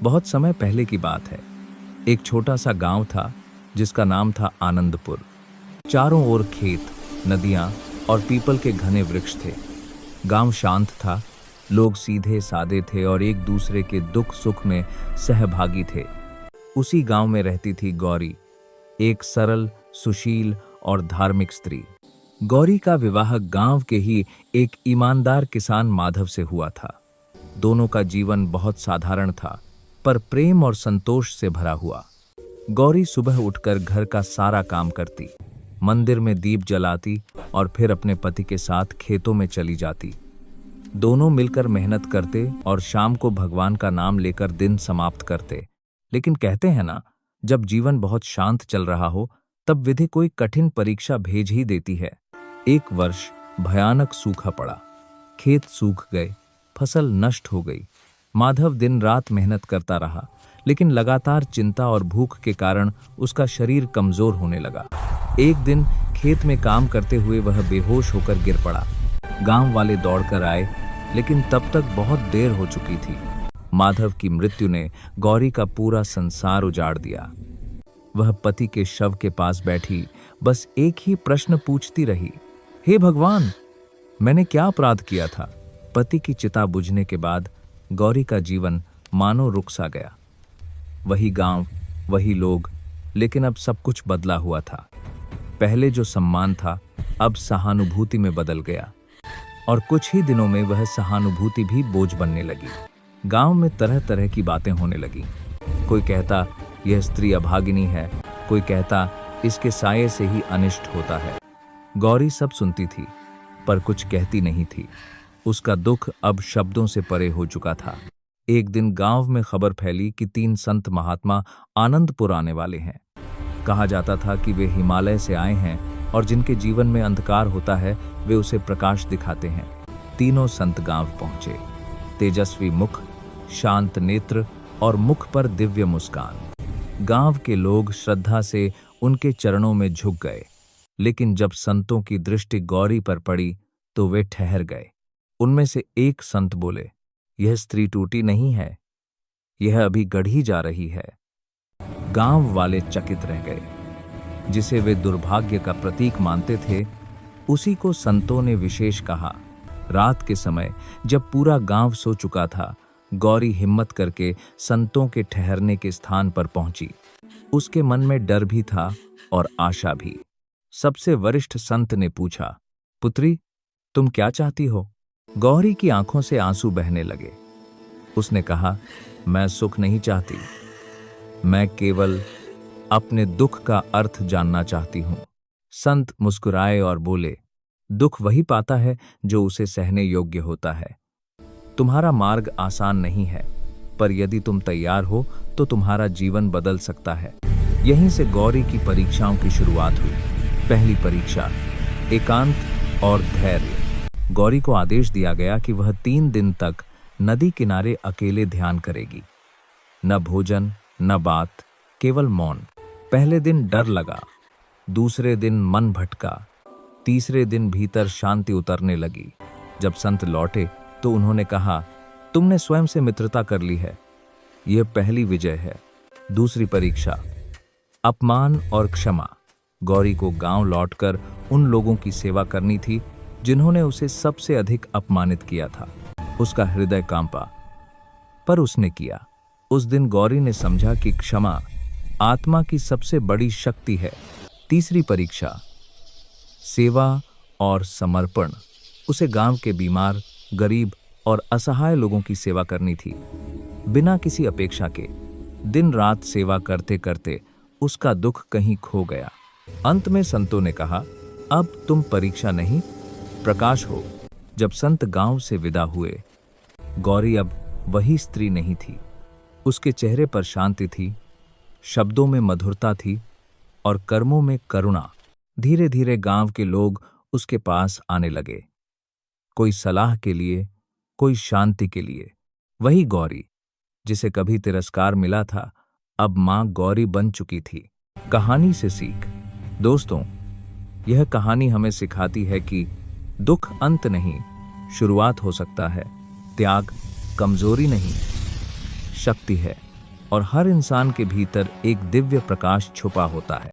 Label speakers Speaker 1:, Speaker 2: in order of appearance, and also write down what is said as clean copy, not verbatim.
Speaker 1: बहुत समय पहले की बात है। एक छोटा सा गांव था जिसका नाम था आनंदपुर। चारों ओर खेत, नदियां और पीपल के घने वृक्ष थे। गांव शांत था, लोग सीधे सादे थे और एक दूसरे के दुख सुख में सहभागी थे। उसी गांव में रहती थी गौरी, एक सरल, सुशील और धार्मिक स्त्री। गौरी का विवाह गांव के ही एक ईमानदार किसान माधव से हुआ था। दोनों का जीवन बहुत साधारण था, पर प्रेम और संतोष से भरा हुआ। गौरी सुबह उठकर घर का सारा काम करती, मंदिर में दीप जलाती और फिर अपने पति के साथ खेतों में चली जाती। दोनों मिलकर मेहनत करते और शाम को भगवान का नाम लेकर दिन समाप्त करते। लेकिन कहते हैं ना, जब जीवन बहुत शांत चल रहा हो तब विधि कोई कठिन परीक्षा भेज ही देती है। एक वर्ष भयानक सूखा पड़ा, खेत सूख गए, फसल नष्ट हो गई। माधव दिन रात मेहनत करता रहा, लेकिन लगातार चिंता और भूख के कारण उसका शरीर कमजोर होने लगा। एक दिन खेत में काम करते हुए वह बेहोश होकर गिर पड़ा। गांव वाले दौड़कर आए, लेकिन तब तक बहुत देर हो चुकी थी। माधव की मृत्यु ने गौरी का पूरा संसार उजाड़ दिया। वह पति के शव के पास बैठी बस एक ही प्रश्न पूछती रही, हे भगवान, मैंने क्या अपराध किया था? पति की चिता बुझने के बाद गौरी का जीवन मानो रुक सा गया। वही गांव, वही लोग, लेकिन अब सब कुछ बदला हुआ था। पहले जो सम्मान था अब सहानुभूति में बदल गया, और कुछ ही दिनों में वह सहानुभूति भी बोझ बनने लगी। गांव में तरह तरह की बातें होने लगी। कोई कहता यह स्त्री अभागिनी है, कोई कहता इसके साये से ही अनिष्ट होता है। गौरी सब सुनती थी, पर कुछ कहती नहीं थी। उसका दुख अब शब्दों से परे हो चुका था। एक दिन गांव में खबर फैली कि 3 संत महात्मा आनंदपुर आने वाले हैं। कहा जाता था कि वे हिमालय से आए हैं और जिनके जीवन में अंधकार होता है वे उसे प्रकाश दिखाते हैं। तीनों संत गांव पहुंचे। तेजस्वी मुख, शांत नेत्र और मुख पर दिव्य मुस्कान। गांव के लोग श्रद्धा से उनके चरणों में झुक गए, लेकिन जब संतों की दृष्टि गौरी पर पड़ी तो वे ठहर गए। उनमें से एक संत बोले, यह स्त्री टूटी नहीं है, यह अभी गढ़ी जा रही है। गांव वाले चकित रह गए। जिसे वे दुर्भाग्य का प्रतीक मानते थे, उसी को संतों ने विशेष कहा। रात के समय जब पूरा गांव सो चुका था, गौरी हिम्मत करके संतों के ठहरने के स्थान पर पहुंची। उसके मन में डर भी था और आशा भी। सबसे वरिष्ठ संत ने पूछा, पुत्री, तुम क्या चाहती हो? गौरी की आंखों से आंसू बहने लगे। उसने कहा, मैं सुख नहीं चाहती, मैं केवल अपने दुख का अर्थ जानना चाहती हूं। संत मुस्कुराए और बोले, दुख वही पाता है जो उसे सहने योग्य होता है। तुम्हारा मार्ग आसान नहीं है, पर यदि तुम तैयार हो तो तुम्हारा जीवन बदल सकता है। यहीं से गौरी की परीक्षाओं की शुरुआत हुई। पहली परीक्षा, एकांत और धैर्य। गौरी को आदेश दिया गया कि वह 3 दिन तक नदी किनारे अकेले ध्यान करेगी। न भोजन, न बात, केवल मौन। पहले दिन डर लगा, दूसरे दिन मन भटका, तीसरे दिन भीतर शांति उतरने लगी। जब संत लौटे तो उन्होंने कहा, तुमने स्वयं से मित्रता कर ली है, यह पहली विजय है। दूसरी परीक्षा, अपमान और क्षमा। गौरी को गांव लौटकर उन लोगों की सेवा करनी थी जिन्होंने उसे सबसे अधिक अपमानित किया था। उसका हृदय कांपा, पर उसने किया। उस दिन गौरी ने समझा कि क्षमा आत्मा की सबसे बड़ी शक्ति है। तीसरी परीक्षा, सेवा और समर्पण। उसे गांव के बीमार, गरीब और असहाय लोगों की सेवा करनी थी, बिना किसी अपेक्षा के। दिन रात सेवा करते करते उसका दुख कहीं खो गया। अंत में संतों ने कहा, अब तुम परीक्षा नहीं, प्रकाश हो। जब संत गांव से विदा हुए, गौरी अब वही स्त्री नहीं थी। उसके चेहरे पर शांति थी, शब्दों में मधुरता थी और कर्मों में करुणा। धीरे धीरे गांव के लोग उसके पास आने लगे, कोई सलाह के लिए, कोई शांति के लिए। वही गौरी जिसे कभी तिरस्कार मिला था, अब मां गौरी बन चुकी थी। कहानी से सीख। दोस्तों, यह कहानी हमें सिखाती है कि दुख अंत नहीं, शुरुआत हो सकता है। त्याग कमजोरी नहीं, शक्ति है। और हर इंसान के भीतर एक दिव्य प्रकाश छुपा होता है।